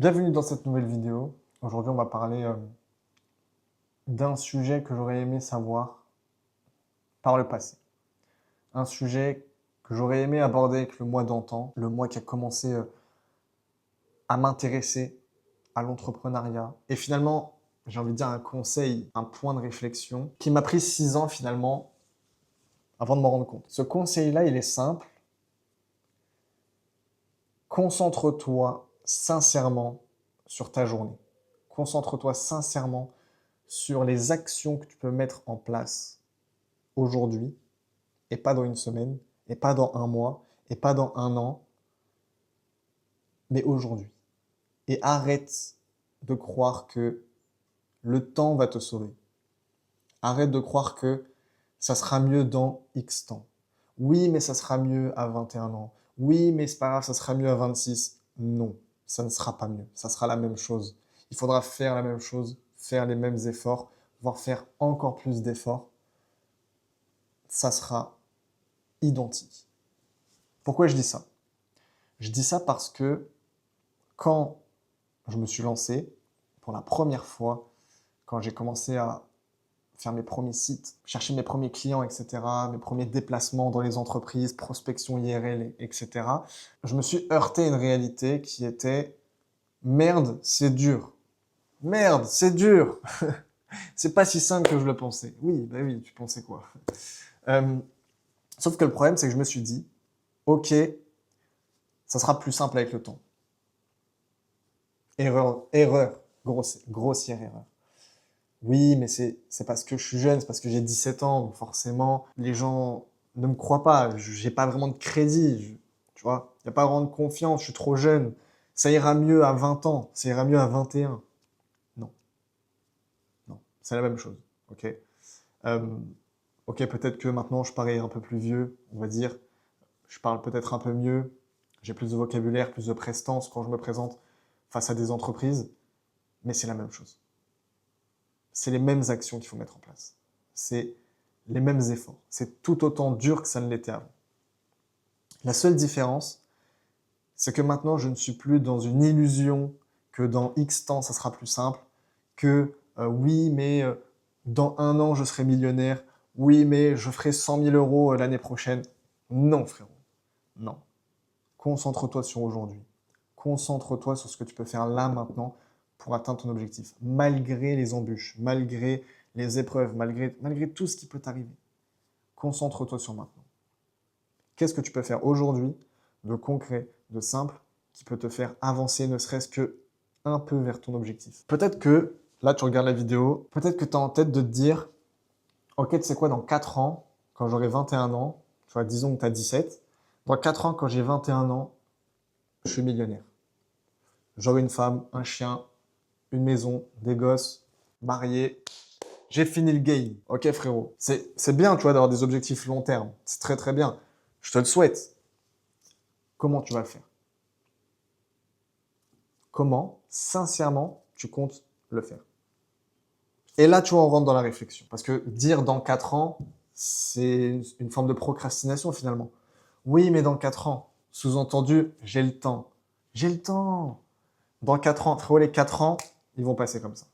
Bienvenue dans cette nouvelle vidéo. Aujourd'hui, on va parler d'un sujet que j'aurais aimé savoir par le passé. Un sujet que j'aurais aimé aborder avec le mois d'antan, le mois qui a commencé à m'intéresser à l'entrepreneuriat. Et finalement, j'ai envie de dire un conseil, un point de réflexion qui m'a pris 6 ans finalement avant de m'en rendre compte. Ce conseil-là, il est simple. Concentre-toi sincèrement sur ta journée. Concentre-toi sincèrement sur les actions que tu peux mettre en place aujourd'hui, et pas dans une semaine, et pas dans un mois, et pas dans un an, mais aujourd'hui. Et arrête de croire que le temps va te sauver. Arrête de croire que ça sera mieux dans X temps. Oui, mais ça sera mieux à 21 ans. Oui, mais c'est pas grave, ça sera mieux à 26. Non, ça ne sera pas mieux. Ça sera la même chose. Il faudra faire la même chose, faire les mêmes efforts, voire faire encore plus d'efforts. Ça sera identique. Pourquoi je dis ça? Je dis ça parce que quand je me suis lancé, pour la première fois, quand j'ai commencé à faire mes premiers sites, chercher mes premiers clients, etc., mes premiers déplacements dans les entreprises, prospection IRL, etc., je me suis heurté à une réalité qui était « Merde, c'est dur. Merde, c'est dur. C'est pas si simple que je le pensais. » Oui, bah oui, tu pensais quoi? Sauf que le problème, c'est que je me suis dit « Ok, ça sera plus simple avec le temps. » Erreur, grossière erreur. Oui, mais c'est parce que je suis jeune, c'est parce que j'ai 17 ans, donc forcément, les gens ne me croient pas, j'ai pas vraiment de crédit, tu vois, il n'y a pas vraiment de confiance, je suis trop jeune, ça ira mieux à 20 ans, ça ira mieux à 21. Non, non, c'est la même chose, ok. Ok, peut-être que maintenant je parais un peu plus vieux, on va dire, je parle peut-être un peu mieux, j'ai plus de vocabulaire, plus de prestance quand je me présente face à des entreprises, mais c'est la même chose. C'est les mêmes actions qu'il faut mettre en place. C'est les mêmes efforts. C'est tout autant dur que ça ne l'était avant. La seule différence, c'est que maintenant, je ne suis plus dans une illusion que dans X temps, ça sera plus simple, que oui, mais dans un an, je serai millionnaire, oui, mais je ferai 100 000 euros l'année prochaine. Non, frérot, non. Concentre-toi sur aujourd'hui. Concentre-toi sur ce que tu peux faire là, maintenant, pour atteindre ton objectif, malgré les embûches, malgré les épreuves, malgré tout ce qui peut t'arriver. Concentre-toi sur maintenant. Qu'est-ce que tu peux faire aujourd'hui de concret, de simple, qui peut te faire avancer ne serait-ce que un peu vers ton objectif? Peut-être que, là tu regardes la vidéo, peut-être que tu as en tête de te dire « Ok, tu sais quoi, dans 4 ans, quand j'aurai 21 ans, tu vois, disons que tu as 17, dans 4 ans, quand j'ai 21 ans, je suis millionnaire. J'aurai une femme, un chien, une maison, des gosses, marié. J'ai fini le game. Ok, frérot. C'est bien, tu vois, d'avoir des objectifs long terme. C'est très, très bien. Je te le souhaite. Comment tu vas le faire? Comment, sincèrement, tu comptes le faire? Et là, tu vois, on rentre dans la réflexion. Parce que dire dans 4 ans, c'est une forme de procrastination, finalement. Oui, mais dans 4 ans. Sous-entendu, j'ai le temps. J'ai le temps. Dans 4 ans, frérot, les 4 ans, ils vont passer comme ça.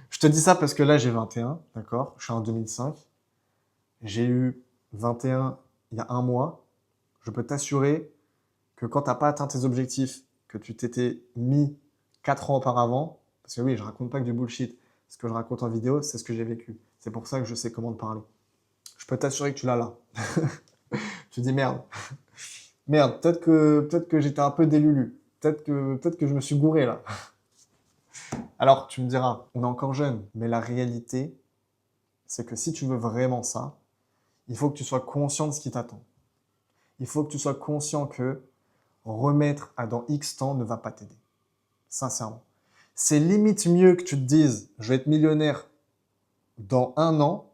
Je te dis ça parce que là, j'ai 21, d'accord? Je suis en 2005. J'ai eu 21 il y a un mois. Je peux t'assurer que quand tu n'as pas atteint tes objectifs que tu t'étais mis 4 ans auparavant, parce que oui, je raconte pas que du bullshit, ce que je raconte en vidéo, c'est ce que j'ai vécu. C'est pour ça que je sais comment te parler. Je peux t'assurer que tu l'as là. Tu dis merde. Merde, peut-être que j'étais un peu délulu. Peut-être que je me suis gouré là. Alors, tu me diras, on est encore jeune, mais la réalité, c'est que si tu veux vraiment ça, il faut que tu sois conscient de ce qui t'attend. Il faut que tu sois conscient que remettre à dans X temps ne va pas t'aider. Sincèrement. C'est limite mieux que tu te dises « je vais être millionnaire dans un an »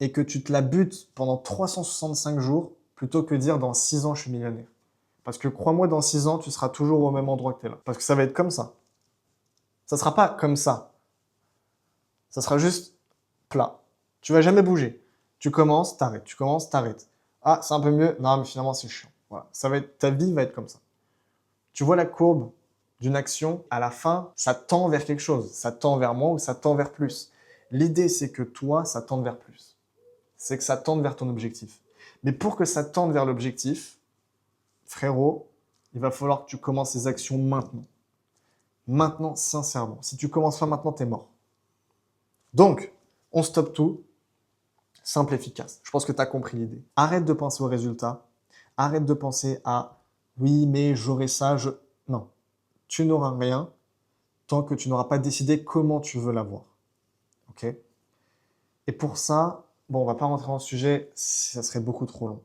et que tu te la butes pendant 365 jours plutôt que dire « dans 6 ans, je suis millionnaire ». Parce que crois-moi, dans 6 ans, tu seras toujours au même endroit que tu es là. Parce que ça va être comme ça. Ça ne sera pas comme ça. Ça sera juste plat. Tu vas jamais bouger. Tu commences, t'arrêtes. Tu commences, t'arrêtes. Ah, c'est un peu mieux. Non, mais finalement, c'est chiant. Voilà. Ça va être, ta vie va être comme ça. Tu vois la courbe d'une action, à la fin, ça tend vers quelque chose. Ça tend vers moins ou ça tend vers plus. L'idée, c'est que toi, ça tende vers plus. C'est que ça tende vers ton objectif. Mais pour que ça tende vers l'objectif, frérot, il va falloir que tu commences ces actions maintenant. Maintenant, sincèrement. Si tu commences pas maintenant, t'es mort. Donc, on stoppe tout. Simple, efficace. Je pense que tu as compris l'idée. Arrête de penser aux résultats. Arrête de penser à oui, mais j'aurai ça. Non, tu n'auras rien tant que tu n'auras pas décidé comment tu veux l'avoir. Ok? Et pour ça, bon, on va pas rentrer dans le sujet, ça serait beaucoup trop long.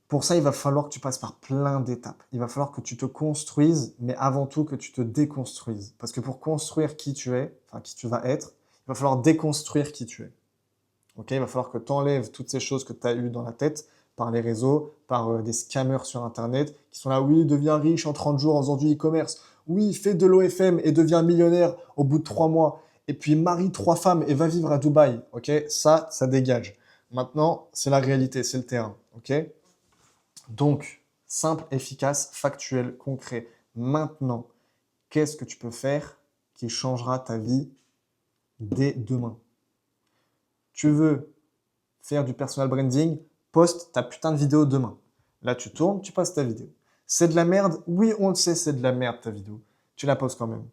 Pour ça, il va falloir que tu passes par plein d'étapes. Il va falloir que tu te construises, mais avant tout que tu te déconstruises. Parce que pour construire qui tu es, enfin qui tu vas être, il va falloir déconstruire qui tu es. Okay, il va falloir que tu enlèves toutes ces choses que tu as eues dans la tête par les réseaux, par des scammers sur Internet qui sont là, oui, deviens riche en 30 jours en faisant du e-commerce. Oui, fais de l'OFM et deviens millionnaire au bout de 3 mois. Et puis marie 3 femmes et va vivre à Dubaï. Ok, ça dégage. Maintenant, c'est la réalité, c'est le terrain. Ok, donc, simple, efficace, factuel, concret. Maintenant, qu'est-ce que tu peux faire qui changera ta vie dès demain? Tu veux faire du personal branding, poste ta putain de vidéo demain. Là, tu tournes, tu postes ta vidéo. C'est de la merde? Oui, on le sait, c'est de la merde ta vidéo. Tu la postes quand même.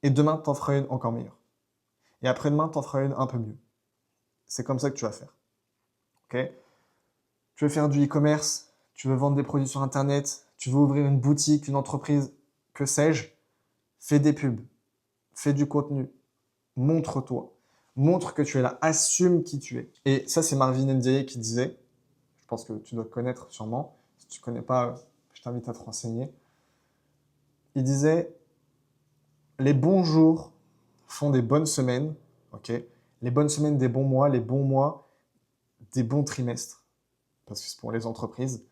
Et demain, t'en feras une encore meilleure. Et après-demain, t'en feras une un peu mieux. C'est comme ça que tu vas faire. Ok? Tu veux faire du e-commerce, tu veux vendre des produits sur Internet, tu veux ouvrir une boutique, une entreprise, que sais-je? Fais des pubs, fais du contenu, montre-toi. Montre que tu es là, assume qui tu es. Et ça, c'est Marvin Ndiaye qui disait, je pense que tu dois te connaître sûrement, si tu ne connais pas, je t'invite à te renseigner. Il disait, les bons jours font des bonnes semaines, ok? Les bonnes semaines des bons mois, les bons mois des bons trimestres, parce que c'est pour les entreprises,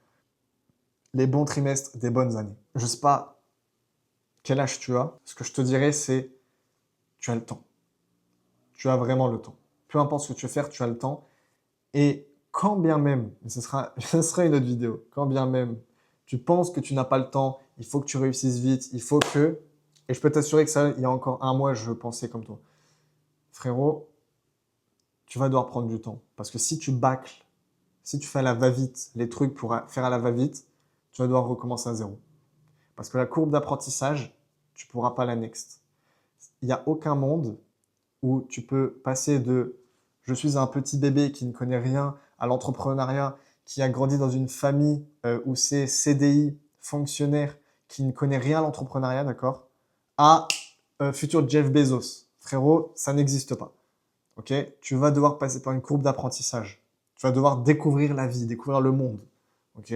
les bons trimestres des bonnes années. Je ne sais pas quel âge tu as, ce que je te dirais, c'est tu as le temps. Tu as vraiment le temps. Peu importe ce que tu veux faire, tu as le temps. Et quand bien même, ce sera une autre vidéo, quand bien même tu penses que tu n'as pas le temps, il faut que tu réussisses vite, il faut que... Et je peux t'assurer que ça, il y a encore un mois, je pensais comme toi. Frérot, tu vas devoir prendre du temps. Parce que si tu bâcles, si tu fais à la va-vite les trucs pour faire à la va-vite, tu vas devoir recommencer à zéro. Parce que la courbe d'apprentissage, tu ne pourras pas la next. Il n'y a aucun monde où tu peux passer de « je suis un petit bébé qui ne connaît rien » à l'entrepreneuriat, qui a grandi dans une famille où c'est CDI, fonctionnaire, qui ne connaît rien à l'entrepreneuriat, d'accord, à futur Jeff Bezos. Frérot, ça n'existe pas. Ok? Tu vas devoir passer par une courbe d'apprentissage. Tu vas devoir découvrir la vie, découvrir le monde. Ok?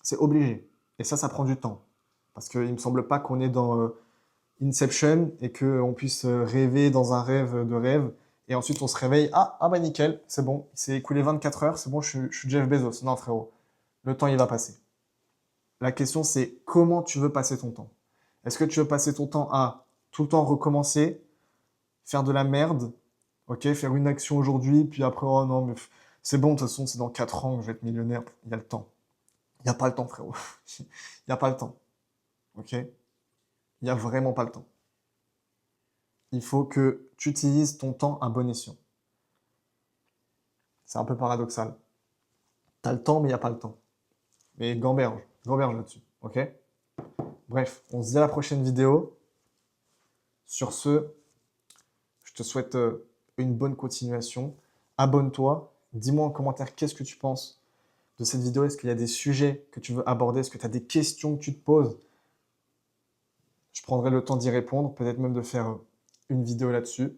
C'est obligé. Et ça prend du temps. Parce qu'il ne me semble pas qu'on est dans Inception et qu'on puisse rêver dans un rêve de rêve. Et ensuite, on se réveille. Ah bah nickel, c'est bon. Il s'est écoulé 24 heures, c'est bon, je suis Jeff Bezos. Non, frérot. Le temps, il va passer. La question, c'est comment tu veux passer ton temps? Est-ce que tu veux passer ton temps à tout le temps recommencer, faire de la merde, ok, faire une action aujourd'hui, puis après, oh non, mais c'est bon, de toute façon, c'est dans 4 ans que je vais être millionnaire. Il y a le temps. Il n'y a pas le temps, frérot. Il n'y a pas le temps. Ok? Il n'y a vraiment pas le temps. Il faut que tu utilises ton temps à bon escient. C'est un peu paradoxal. Tu as le temps, mais il n'y a pas le temps. Mais gamberge là-dessus. Ok? Bref, on se dit à la prochaine vidéo. Sur ce, je te souhaite une bonne continuation. Abonne-toi. Dis-moi en commentaire qu'est-ce que tu penses de cette vidéo. Est-ce qu'il y a des sujets que tu veux aborder? Est-ce que tu as des questions que tu te poses? Je prendrai le temps d'y répondre, peut-être même de faire une vidéo là-dessus.